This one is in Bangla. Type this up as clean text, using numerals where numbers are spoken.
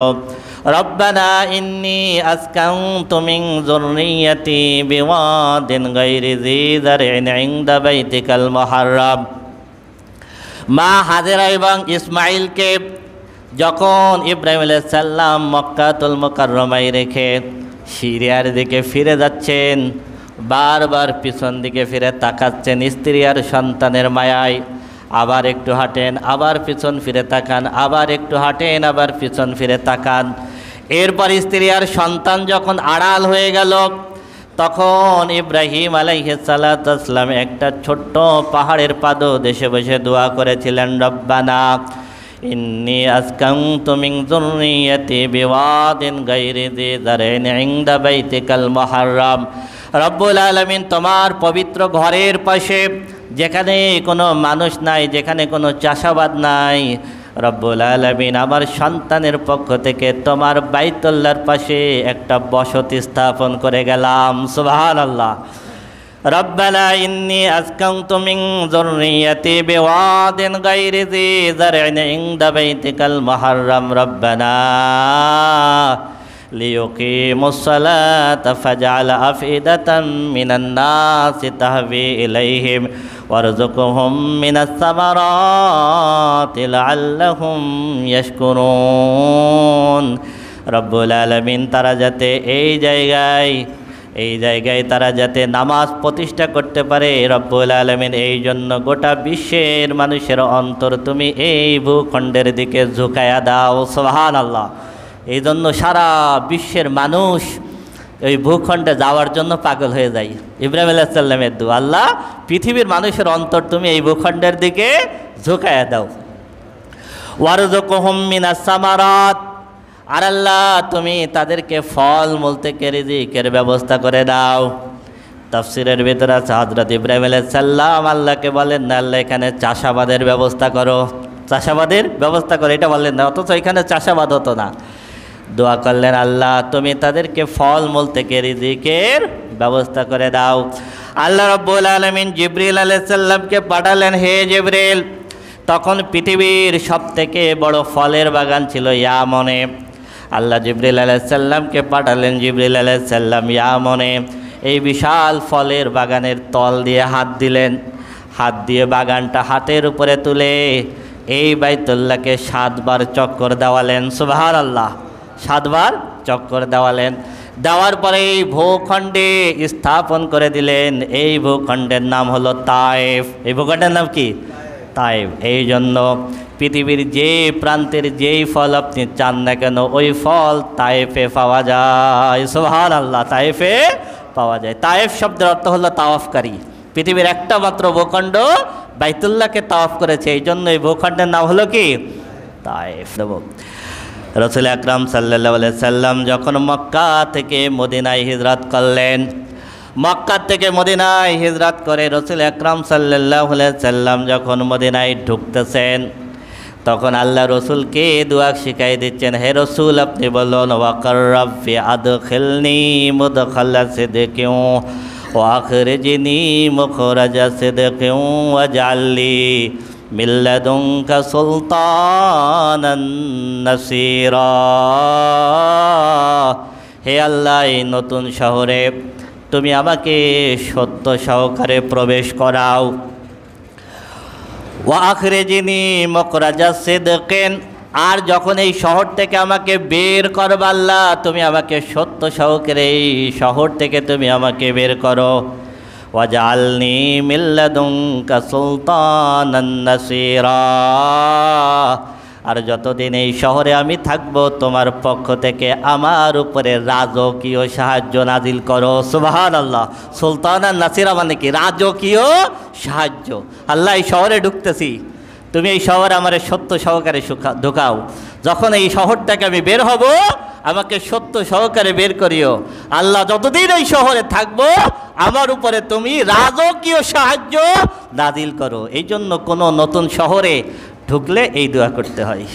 ربنا إني أسكنت من ذريتي بواد غير ذي زرع عند بيتك المحرم মা হাজেরা এবং ইসমাইলকে যখন ইব্রাহিম আলাইহিস সালাম মক্কাতুল মুকাররমায় রেখে সিরিয়ার দিকে ফিরে যাচ্ছেন, বারবার পিছন দিকে ফিরে তাকাচ্ছেন স্ত্রী আর সন্তানের মায়ায়। আবার একটু হাঁটেন, আবার পিছন ফিরে তাকান, আবার একটু হাঁটেন, আবার পিছন ফিরে তাকান। এরপর স্ত্রী আর সন্তান যখন আড়াল হয়ে গেল, তখন ইব্রাহিম আলাইহিস সালাতু ওয়াস সালাম একটা ছোট্ট পাহাড়ের পাদদেশে বসে দোয়া করেছিলেন, রব্বানা ইন্নী আসকানতু মিন যুররিয়্যাতি বিওয়াদিন গায়রি যি যারইন ইনদা বাইতিকাল মুহাররম। রব্বুল আলামিন, তোমার পবিত্র ঘরের পাশে যেখানে কোনো মানুষ নাই, যেখানে কোনো চাষাবাদ নাই, রব্বুল আলামিন আমার সন্তানের পক্ষ থেকে তোমার বাইতুল্লাহর পাশে একটা বসতি স্থাপন করে গেলাম। সুবহানাল্লাহ। রব্বানা ইন্নী আসকানতু মিন যুররিয়্যাতি বিওয়াদিন গায়রি যি যারইন ইনদা বাইতিকাল মুহাররম রব্বানা লিয়ুকিমুস সালাতা ফাজআল আফইদাতাম মিনান নাসি তাহবি ইলাইহিম ওয়ারযুকহুম মিনাস সামারাতি লাআল্লাহুম ইয়াশকুরুন। রব্বুল আলামিন, তারা যাতে এই জায়গায় তারা যাতে নামাজ প্রতিষ্ঠা করতে পারে, রব্বুল আলামিন এই জন্য গোটা বিশ্বের মানুষের অন্তর তুমি এই ভূখণ্ডের দিকে ঝুঁকায়া দাও। সুবহানাল্লাহ। এই জন্য সারা বিশ্বের মানুষ এই ভূখণ্ডে যাওয়ার জন্য পাগল হয়ে যায়। ইব্রাহিম আলাইহিস সালামের দোয়া, আল্লাহ পৃথিবীর মানুষের অন্তর তুমি এই ভূখণ্ডের দিকে ঝুঁকায়া দাও। ওয়ারযুকহুম মিনাস সামারাত, আর আল্লাহ তুমি তাদেরকে ফল মূল থেকে রিজিকের ব্যবস্থা করে দাও। তাফসীরের ভিতরে আছে হযরত ইব্রাহিম আলাইহিস সালাম আল্লাহকে বলেন না, আল্লাহ এখানে চাষাবাদের ব্যবস্থা করো, চাষাবাদের ব্যবস্থা করো, এটা বললেন না, অথচ এখানে চাষাবাদ হতো না। দোয়া করলেন, আল্লাহ তুমি তাদেরকে ফল মূল থেকে রিজিকের ব্যবস্থা করে দাও। আল্লাহ রাব্বুল আলামিন জিবরিল আলাইহিস সালামকে পাঠালেন, হে জিবরিল, তখন পৃথিবীর সবথেকে বড় ফলের বাগান ছিল ইয়ামনে। আল্লাহ জিবরিল আলাইহিস সালামকে পাঠালেন, জিবরিল আলাইহিস সালাম ইয়ামনে এই বিশাল ফলের বাগানের তল দিয়ে হাত দিলেন, হাত দিয়ে বাগানটা হাতের উপরে তুলে এই বাইতুল্লাহকে 7 বার চক্কর দেওয়ালেন। সুবহানাল্লাহ। 7 বার চক্কর দেওয়ালেন। দেওয়ার পরে এই ভূখণ্ডে স্থাপন করে দিলেন। এই ভূখণ্ডের নাম হলো তায়েফ। এই ভূখণ্ডের নাম কি? তায়েফ। এই জন্য পৃথিবীর যে প্রান্তের যেই ফল আপনি চান না কেন, ওই ফল তায়েফে পাওয়া যায়। সুবহানাল্লাহ। তায়েফে পাওয়া যায়। তায়েফ শব্দের অর্থ হলো তাওয়াফকারী। পৃথিবীর একটা মাত্র ভূখণ্ড বাইতুল্লাহকে তাওয়াফ করেছে, এই জন্য এই ভূখণ্ডের নাম হলো কি? তায়েফ। রাসূল আকরাম সাল্লাল্লাহু আলাইহি সাল্লাম যখন মক্কা থেকে মদিনায় হিজরত করলেন, মক্কা থেকে মদিনায় হিজরত করে রাসূল আকরাম সাল্লাল্লাহু আলাইহি সাল্লাম যখন মদিনায় ঢুকতেছেন, তখন আল্লাহ রসুলকে দোয়া শিখাই দিচ্ছেন, হে রসুল আপনি বলুন, ওয়াকার রাব্বি আদখিলনি মুদখালা সিদকিন ওয়া আখরিজনি মুখরাজা সিদকিন ওয়াজআলনি মিন লাদুনকা সুলতানান নাসীরা। হে আল্লাহ, এই নতুন শহরে তুমি আমাকে সত্য সহকারে প্রবেশ করাও। ওয়া আখরিজনি মুখরাজা সিদকিন, আর যখন এই শহর থেকে আমাকে বের করবা আল্লাহ, তুমি আমাকে সত্য সহকারে এই শহর থেকে তুমি আমাকে বের করো। ওয়াজআলনি মিন লাদুনকা সুলতানান নাসীরা, আর যতদিন এই শহরে আমি থাকব তোমার পক্ষ থেকে আমার উপরে রাজকীয় সাহায্য নাজিল করো। সুবহানাল্লাহ। সুলতানান নাসীরা মানে কি? রাজকীয় সাহায্য। আল্লাহ এই শহরে ঢুকতেছি, তুমি এই শহরে আমার সত্য সহকারে ঢুকাও। যখন এই শহর থেকে আমি বের হব, আমাকে সত্য সহকারে বের করিও। আল্লাহ যতদিন এই শহরে থাকবো আমার উপরে তুমি রাজকীয় সাহায্য নাজিল করো। এই জন্য কোনো নতুন শহরে ঢুকলে এই দোয়া করতে হয়।